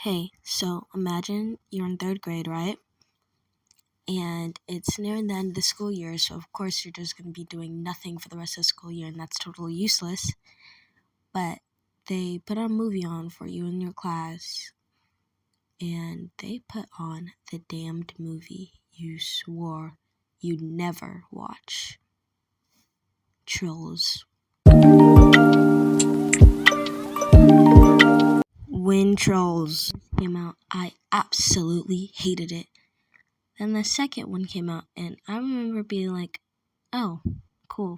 Hey, so imagine you're in third grade, right? And it's nearing the end of the school year, so of course you're just going to be doing nothing for the rest of the school year, and that's totally useless. But they put a movie on for you in your class, and they put on the damned movie you swore you'd never watch. Trolls. When Trolls came out, I absolutely hated it. Then the second one came out, and I remember being like, oh, cool.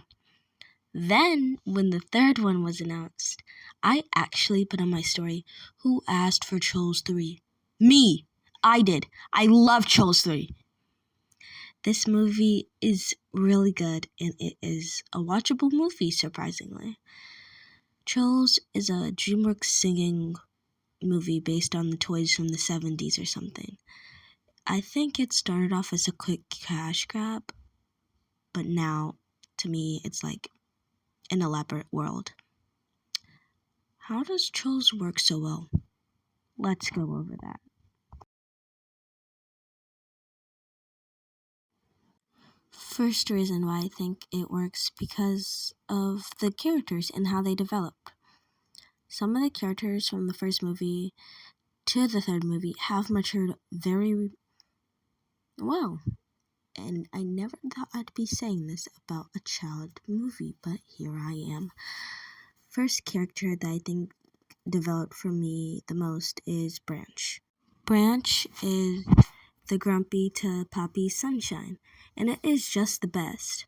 Then, when the third one was announced, I actually put on my story, who asked for Trolls 3? Me! I did. I love Trolls 3. This movie is really good, and it is a watchable movie, surprisingly. Trolls is a DreamWorks singing movie based on the toys from the 70s or something. I think it started off as a quick cash grab, but now, to me, it's like an elaborate world. How does Trolls work so well? Let's go over that. First reason why I think it works because of the characters and how they develop. Some of the characters from the first movie to the third movie have matured very well. And I never thought I'd be saying this about a child movie, but here I am. First character that I think developed for me the most is Branch. Branch is the grumpy to poppy sunshine, and it is just the best.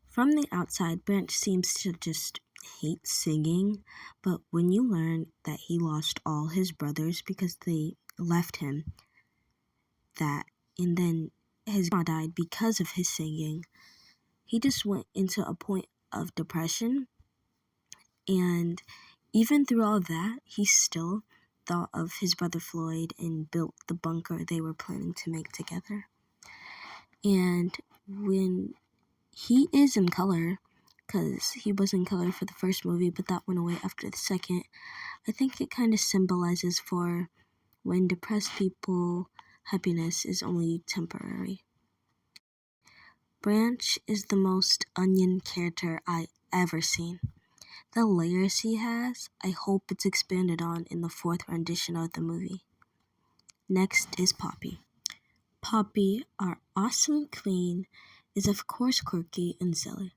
From the outside, Branch seems to just hate singing, but when you learn that he lost all his brothers because they left him, and then his grandma died because of his singing, he just went into a point of depression, and even through all that, he still thought of his brother Floyd and built the bunker they were planning to make together. And when he is in color, because he was in color for the first movie, but that went away after the second, I think it kind of symbolizes for when depressed people, happiness is only temporary. Branch is the most onion character I ever seen. The layers he has, I hope it's expanded on in the fourth rendition of the movie. Next is Poppy. Poppy, our awesome queen, is of course quirky and silly,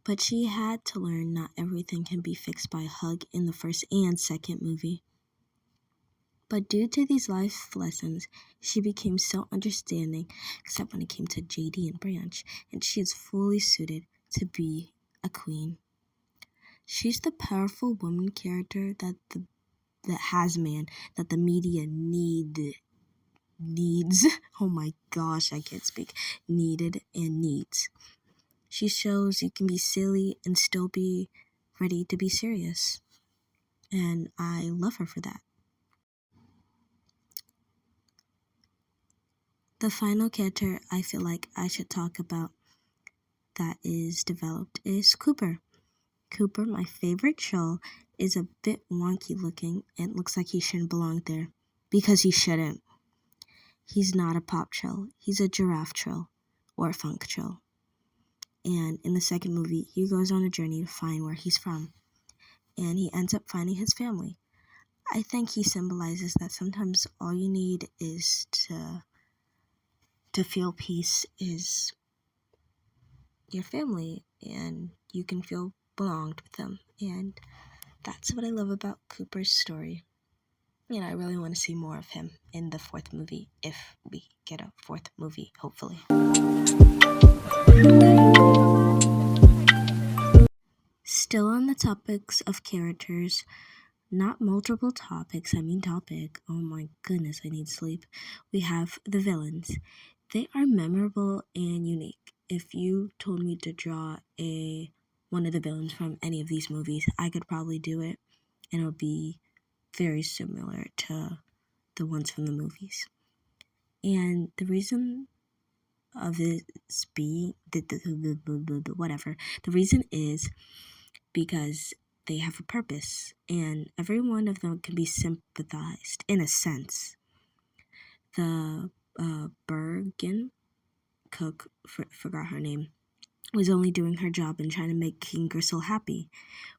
but she had to learn not everything can be fixed by a hug in the first and second movie. But due to these life lessons, she became so understanding, except when it came to JD and Branch, and she is fully suited to be a queen. She's the powerful woman character that the media needs. Oh my gosh, I can't speak. Needed and needs. She shows you can be silly and still be ready to be serious. And I love her for that. The final character I feel like I should talk about that is developed is Cooper. Cooper, my favorite troll, is a bit wonky looking and looks like he shouldn't belong there. Because he shouldn't. He's not a pop troll. He's a giraffe troll or a funk troll. And in the second movie, he goes on a journey to find where he's from. And he ends up finding his family. I think he symbolizes that sometimes all you need is to feel peace is your family, and you can feel belonged with them. And that's what I love about Cooper's story. And I really want to see more of him in the fourth movie, if we get a fourth movie, hopefully. Still on the topics of characters, not multiple topics, I mean topic. Oh my goodness, I need sleep. We have the villains. They are memorable and unique. If you told me to draw one of the villains from any of these movies, I could probably do it, and it would be very similar to the ones from the movies. And the reason of this being, whatever, the reason is because they have a purpose, and every one of them can be sympathized in a sense. The Bergen cook, forgot her name, was only doing her job and trying to make King Gristle happy.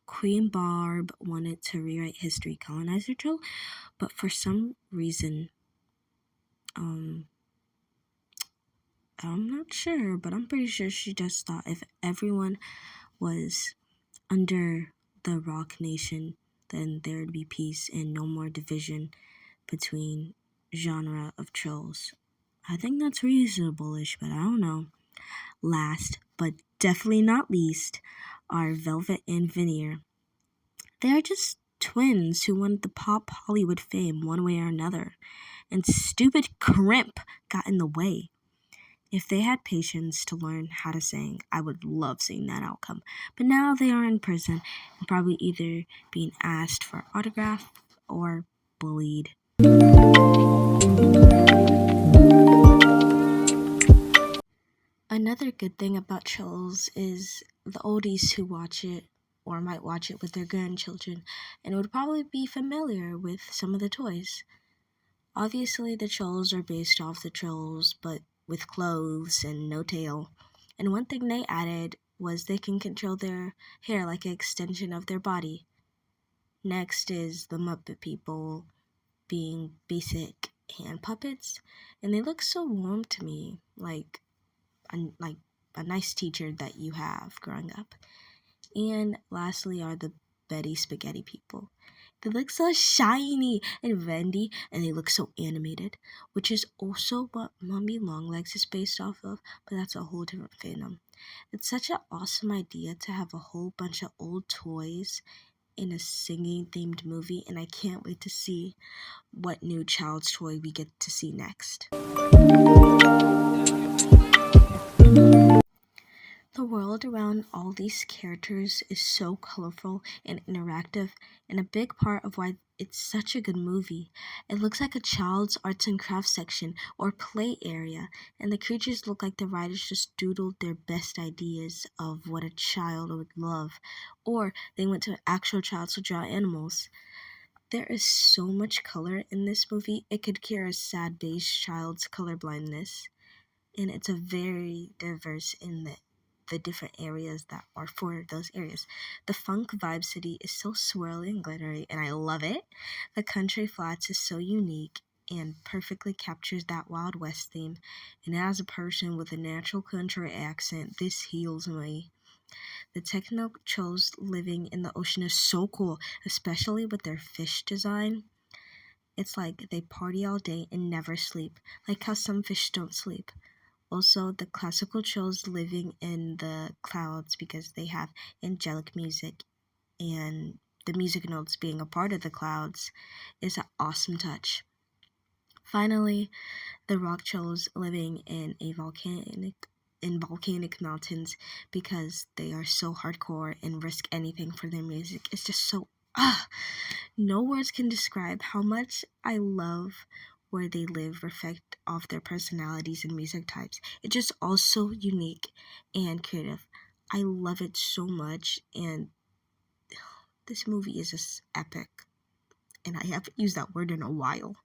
Queen Barb wanted to rewrite history, colonizer Joe, but for some reason, I'm not sure, but I'm pretty sure she just thought if everyone was under the Rock Nation, then there would be peace and no more division between genre of trolls. I think that's reasonable-ish, but I don't know. Last, but definitely not least, are Velvet and Veneer. They are just twins who wanted the pop Hollywood fame one way or another, and stupid Crimp got in the way. If they had patience to learn how to sing, I would love seeing that outcome. But now they are in prison and probably either being asked for autograph or bullied. Another good thing about Trolls is the oldies who watch it or might watch it with their grandchildren and would probably be familiar with some of the toys. Obviously, the Trolls are based off the Trolls, but with clothes and no tail. And one thing they added was they can control their hair like an extension of their body. Next is the Muppet People being basic hand puppets, and they look so warm to me, like a nice teacher that you have growing up. And lastly are the Betty Spaghetti People. They look so shiny and bendy, and they look so animated, which is also what Mummy Longlegs is based off of, but that's a whole different fandom. It's such an awesome idea to have a whole bunch of old toys in a singing-themed movie, and I can't wait to see what new child's toy we get to see next. The world around all these characters is so colorful and interactive, and a big part of why it's such a good movie. It looks like a child's arts and crafts section or play area, and the creatures look like the writers just doodled their best ideas of what a child would love, or they went to an actual child to draw animals. There is so much color in this movie, it could cure a sad beige child's colorblindness, and it's a very diverse in the different areas that are for those areas. The Funk Vibe City is so swirly and glittery, and I love it. The Country Flats is so unique and perfectly captures that Wild West theme, and as a person with a natural country accent, this heals me. The techno trolls living in the ocean is so cool, especially with their fish design. It's like they party all day and never sleep, like how some fish don't sleep. Also, the classical trolls living in the clouds because they have angelic music, and the music notes being a part of the clouds is an awesome touch. Finally, the rock trolls living in volcanic mountains because they are so hardcore and risk anything for their music. It's just so no words can describe how much I love where they live, reflect off their personalities and music types. It's just all so unique and creative. I love it so much, and this movie is just epic. And I haven't used that word in a while.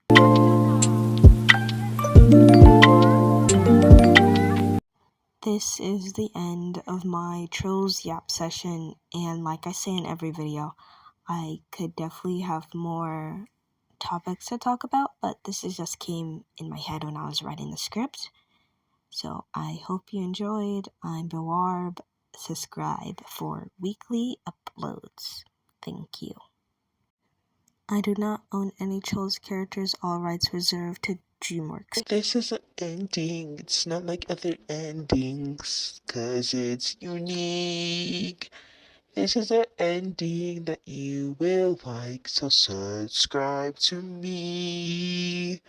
This is the end of my Trolls Yap session, and like I say in every video, I could definitely have more topics to talk about, but this is just came in my head when I was writing the script. So I hope you enjoyed. I'm Bewarb. Subscribe for weekly uploads. Thank you. I do not own any Trolls characters, all rights reserved to DreamWorks. This is an ending. It's not like other endings, 'cause it's unique. This is an ending that you will like, so subscribe to me.